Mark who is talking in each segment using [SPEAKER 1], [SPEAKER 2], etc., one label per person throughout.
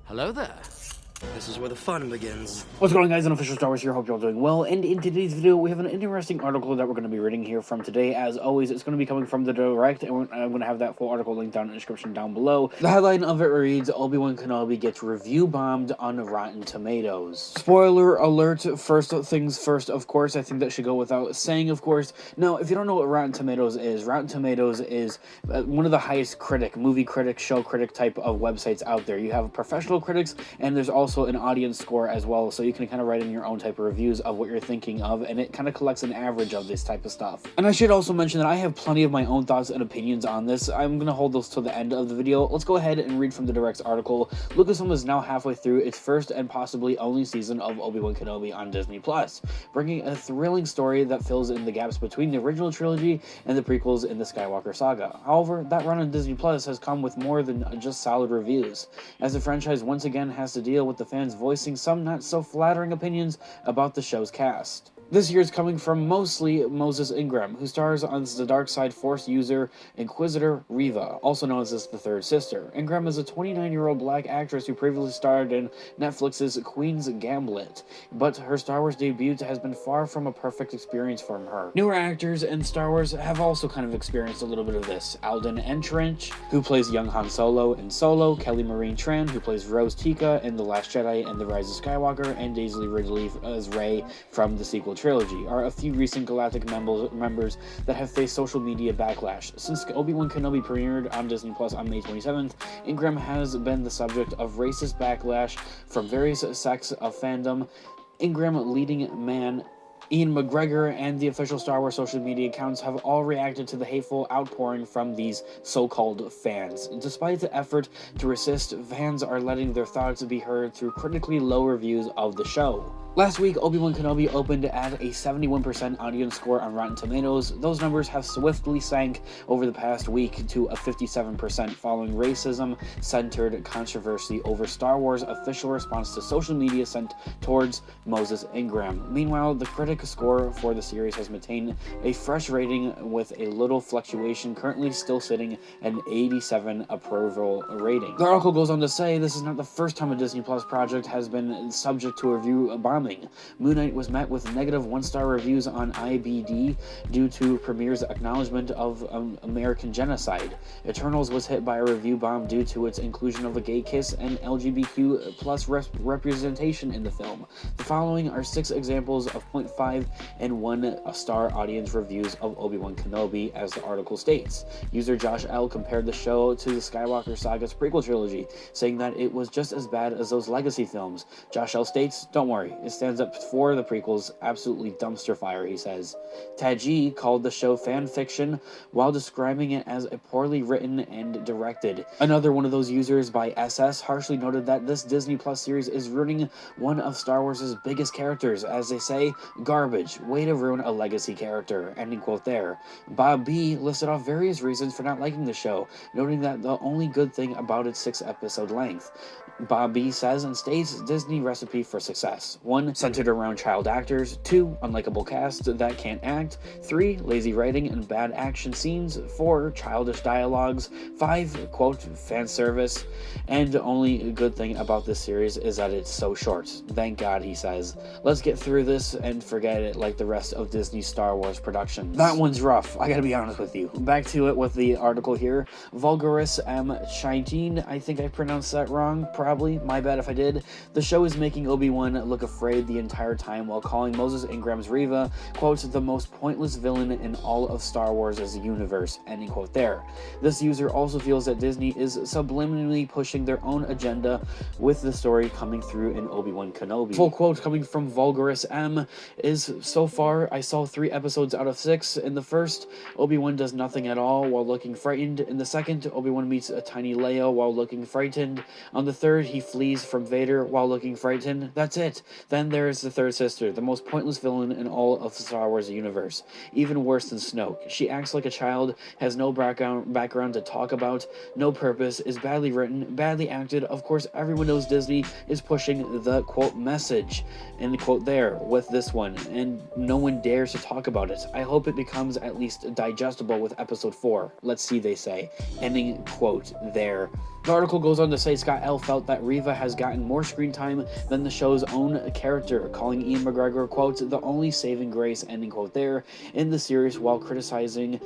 [SPEAKER 1] Hello there.
[SPEAKER 2] This is where the fun begins.
[SPEAKER 3] What's going on, guys? Unofficial Star Wars here. Hope you're all doing well. And in today's video, we have an interesting article that we're going to be reading here from today. As always, it's going to be coming from the Direct, and I'm going to have that full article linked down in the description down below. The headline of it reads, Obi Wan Kenobi gets review bombed on Rotten Tomatoes. Spoiler alert, first things first, of course. I think that should go without saying, of course. Now, if you don't know what Rotten Tomatoes is one of the highest movie critic, show critic type of websites out there. You have professional critics, and there's also an audience score as well, so you can kind of write in your own type of reviews of what you're thinking of, and it kind of collects an average of this type of stuff. And I should also mention that I have plenty of my own thoughts and opinions on this. I'm going to hold those till the end of the video. Let's go ahead and read from the Direct's article. Lucasfilm is now halfway through its first and possibly only season of Obi Wan Kenobi on Disney+, bringing a thrilling story that fills in the gaps between the original trilogy and the prequels in the Skywalker saga. However, that run on Disney+ has come with more than just solid reviews, as the franchise once again has to deal with the fans voicing some not so flattering opinions about the show's cast. This year is coming from mostly Moses Ingram, who stars as the dark side Force user Inquisitor Reva, also known as the Third Sister. Ingram is a 29-year-old black actress who previously starred in Netflix's Queen's Gambit, but her Star Wars debut has been far from a perfect experience for her. Newer actors in Star Wars have also kind of experienced a little bit of this. Alden Ehrenreich, who plays young Han Solo in Solo, Kelly Marie Tran, who plays Rose Tico in The Last Jedi and The Rise of Skywalker, and Daisy Ridley as Rey from the sequel trilogy are a few recent Galactic members that have faced social media backlash. Since Obi Wan Kenobi premiered on Disney Plus on May 27th, Ingram has been the subject of racist backlash from various sects of fandom. Ingram, leading man Ian McGregor, and the official Star Wars social media accounts have all reacted to the hateful outpouring from these so-called fans. Despite the effort to resist, fans are letting their thoughts be heard through critically low reviews of the show. Last week, Obi Wan Kenobi opened at a 71% audience score on Rotten Tomatoes. Those numbers have swiftly sank over the past week to a 57% following racism-centered controversy over Star Wars' official response to social media sent towards Moses Ingram. Meanwhile, the critic score for the series has maintained a fresh rating with a little fluctuation, currently still sitting at an 87 approval rating. The article goes on to say this is not the first time a Disney Plus project has been subject to a review bombing. Moon Knight was met with negative one-star reviews on IBD due to Premiere's acknowledgement of American genocide. Eternals was hit by a review bomb due to its inclusion of a gay kiss and LGBTQ plus representation in the film. The following are 6 examples of 0.5 and 1-star audience reviews of Obi-Wan Kenobi, as the article states. User Josh L. compared the show to the Skywalker saga's prequel trilogy, saying that it was just as bad as those legacy films. Josh L. states, "Don't worry, it stands up for the prequels, absolutely dumpster fire," he says. Taji called the show fan fiction while describing it as a poorly written and directed. Another one of those users, by SS, harshly noted that this Disney Plus series is ruining one of Star Wars' biggest characters. As they say, garbage, way to ruin a legacy character, ending quote there. Bob B listed off various reasons for not liking the show, noting that the only good thing about its 6-episode length. Bob B says and states Disney recipe for success. 1. Centered around child actors. 2. Unlikable cast that can't act. 3. Lazy writing and bad action scenes. 4. Childish dialogues. 5. Quote, fan service. And the only good thing about this series is that it's so short. Thank God, he says. Let's get through this and forget it like the rest of Disney's Star Wars productions. That one's rough, I gotta be honest with you. Back to it with the article here. Vulgaris M. Shine, I think I pronounced that wrong. Probably, my bad if I did. The show is making Obi-Wan look afraid the entire time while calling Moses Ingram's Reva, quote, the most pointless villain in all of Star Wars' universe, ending quote there. This user also feels that Disney is subliminally pushing their own agenda with the story coming through in Obi-Wan Kenobi. Full quote coming from Vulgaris M is, so far, I saw 3 episodes out of 6. In the first, Obi-Wan does nothing at all while looking frightened. In the second, Obi-Wan meets a tiny Leia while looking frightened. On the third, he flees from Vader while looking frightened. That's it. Then there is the Third Sister, the most pointless villain in all of the Star Wars universe. Even worse than Snoke. She acts like a child, has no background to talk about, no purpose, is badly written, badly acted. Of course, everyone knows Disney is pushing the, quote, message, end quote there, with this one, and no one dares to talk about it. I hope it becomes at least digestible with episode 4. Let's see, they say. Ending quote there. The article goes on to say Scott L. felt that Reva has gotten more screen time than the show's own character, calling Ian McGregor, quote, the only saving grace, ending quote there, in the series, while criticizing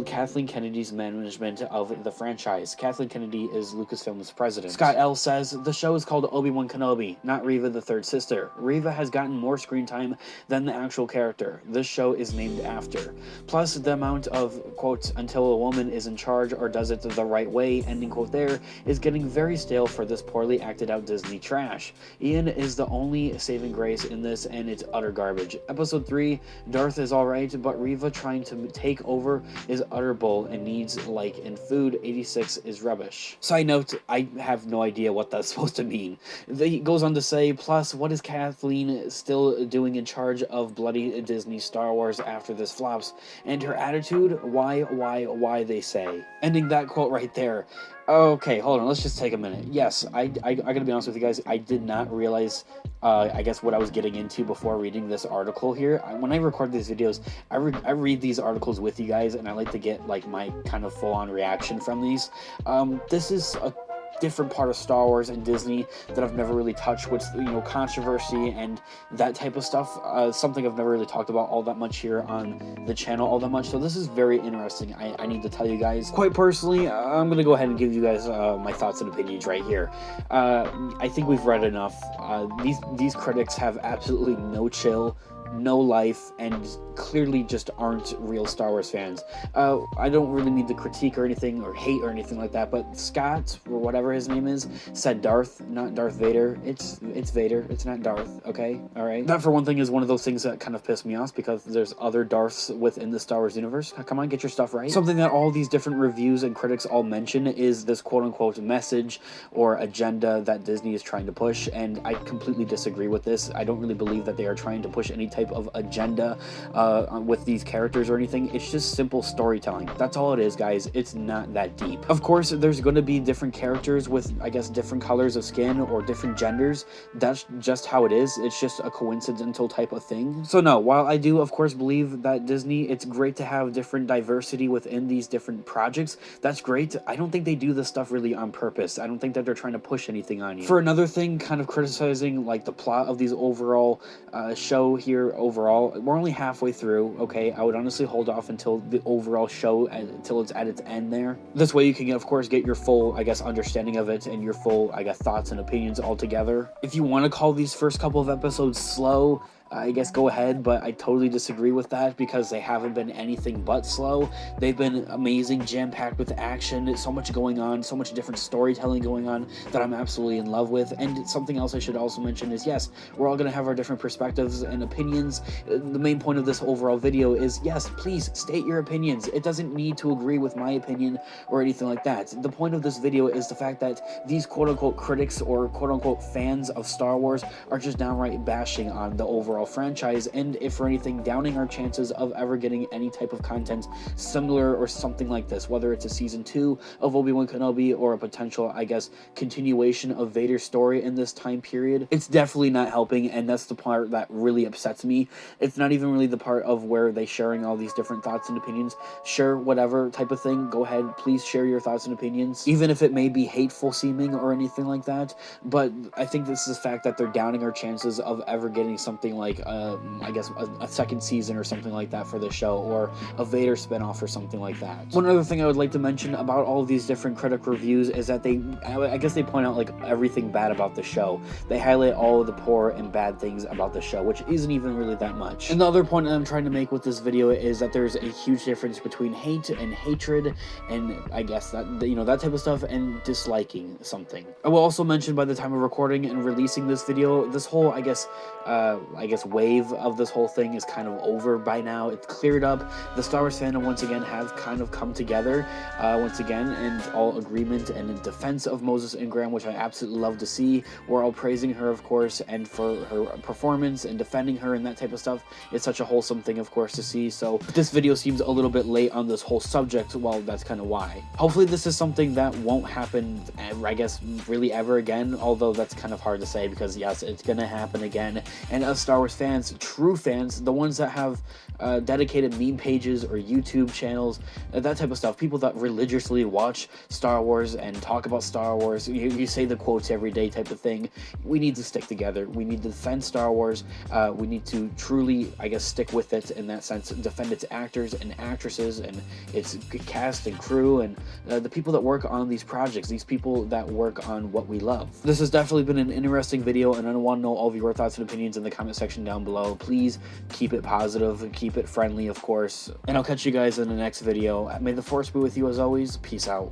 [SPEAKER 3] Kathleen Kennedy's management of the franchise. Kathleen Kennedy is Lucasfilm's president. Scott L. says, the show is called Obi Wan Kenobi, not Reva the third sister. Reva has gotten more screen time than the actual character this show is named after. Plus, the amount of, quote, until a woman is in charge or does it the right way, ending quote there, is getting very stale for this poorly acted out Disney trash. Ian is the only saving grace in this, and it's utter garbage. Episode 3, Darth is alright, but Reva trying to take over is utter bull and needs like in food. 86 is rubbish. Side note, I have no idea what that's supposed to mean. He goes on to say, plus, what is Kathleen still doing in charge of bloody Disney Star Wars after this flops? And her attitude, why, they say. Ending that quote right there. Okay, hold on, let's just take a minute. Yes, I gotta be honest with you guys, I did not realize, I guess, what I was getting into before reading this article here. When I record these videos, I read these articles with you guys, and I like to get, like, my kind of full-on reaction from these. This is a different part of Star Wars and Disney that I've never really touched, with, you know, controversy and that type of stuff. Something I've never really talked about all that much here on the channel all that much, so this is very interesting. I need to tell you guys, quite personally, I'm gonna go ahead and give you guys my thoughts and opinions right here. I think we've read enough. These critics have absolutely no chill, no life, and clearly just aren't real Star Wars fans. I don't really need to critique or anything, or hate or anything like that, but Scott, or whatever his name is, said Darth, not Darth Vader. It's Vader, it's not Darth, okay? Alright? That, for one thing, is one of those things that kind of piss me off, because there's other Darths within the Star Wars universe. Come on, get your stuff right. Something that all these different reviews and critics all mention is this quote-unquote message or agenda that Disney is trying to push, and I completely disagree with this. I don't really believe that they are trying to push any type of agenda with these characters or anything. It's just simple storytelling. That's all it is, guys. It's not that deep. Of course, there's going to be different characters with, I guess, different colors of skin or different genders. That's just how it is. It's just a coincidental type of thing. So no, while I do, of course, believe that Disney, it's great to have different diversity within these different projects. That's great. I don't think they do this stuff really on purpose. I don't think that they're trying to push anything on you. For another thing, kind of criticizing, like, the plot of these overall show here overall, we're only halfway through, okay? I would honestly hold off until the overall show, until it's at its end there. This way you can, of course, get your full, I guess, understanding of it and your full, I guess, thoughts and opinions all together. If you want to call these first couple of episodes slow, I guess go ahead, but I totally disagree with that, because they haven't been anything but slow. They've been amazing, jam-packed with action, so much going on, so much different storytelling going on that I'm absolutely in love with. And something else I should also mention is, yes, we're all going to have our different perspectives and opinions. The main point of this overall video is, yes, please state your opinions. It doesn't need to agree with my opinion or anything like that. The point of this video is the fact that these quote-unquote critics or quote-unquote fans of Star Wars are just downright bashing on the overall franchise, and if for anything, downing our chances of ever getting any type of content similar or something like this, whether it's a season 2 of Obi Wan Kenobi or a potential, I guess, continuation of Vader's story in this time period. It's definitely not helping, and that's the part that really upsets me. It's not even really the part of where they sharing all these different thoughts and opinions. Sure, whatever type of thing, go ahead, please share your thoughts and opinions, even if it may be hateful seeming or anything like that. But I think this is the fact that they're downing our chances of ever getting something like I guess a second season or something like that for the show, or a Vader spinoff or something like that. One other thing I would like to mention about all of these different critic reviews is that I guess they point out, like, everything bad about the show. They highlight all of the poor and bad things about the show, which isn't even really that much. And the other point that I'm trying to make with this video is that there's a huge difference between hate and hatred, and I guess that, you know, that type of stuff, and disliking something. I will also mention, by the time of recording and releasing this video, this whole, I guess wave of this whole thing is kind of over by now. It's cleared up. The Star Wars fandom once again have kind of come together once again in all agreement and in defense of Moses Ingram, which I absolutely love to see. We're all praising her, of course, and for her performance and defending her and that type of stuff. It's such a wholesome thing, of course, to see. So this video seems a little bit late on this whole subject. Well, that's kind of why. Hopefully this is something that won't happen, I guess, really ever again, although that's kind of hard to say, because yes, it's gonna happen again, and us Star Wars Wars fans, true fans, the ones that have dedicated meme pages or YouTube channels, that type of stuff. People that religiously watch Star Wars and talk about Star Wars. You say the quotes every day type of thing. We need to stick together. We need to defend Star Wars. We need to truly, I guess, stick with it in that sense, defend its actors and actresses and its cast and crew and the people that work on these projects, these people that work on what we love. This has definitely been an interesting video, and I want to know all of your thoughts and opinions in the comment section down below. Please keep it positive, keep it friendly, of course, and I'll catch you guys in the next video. May the Force be with you as always. Peace out.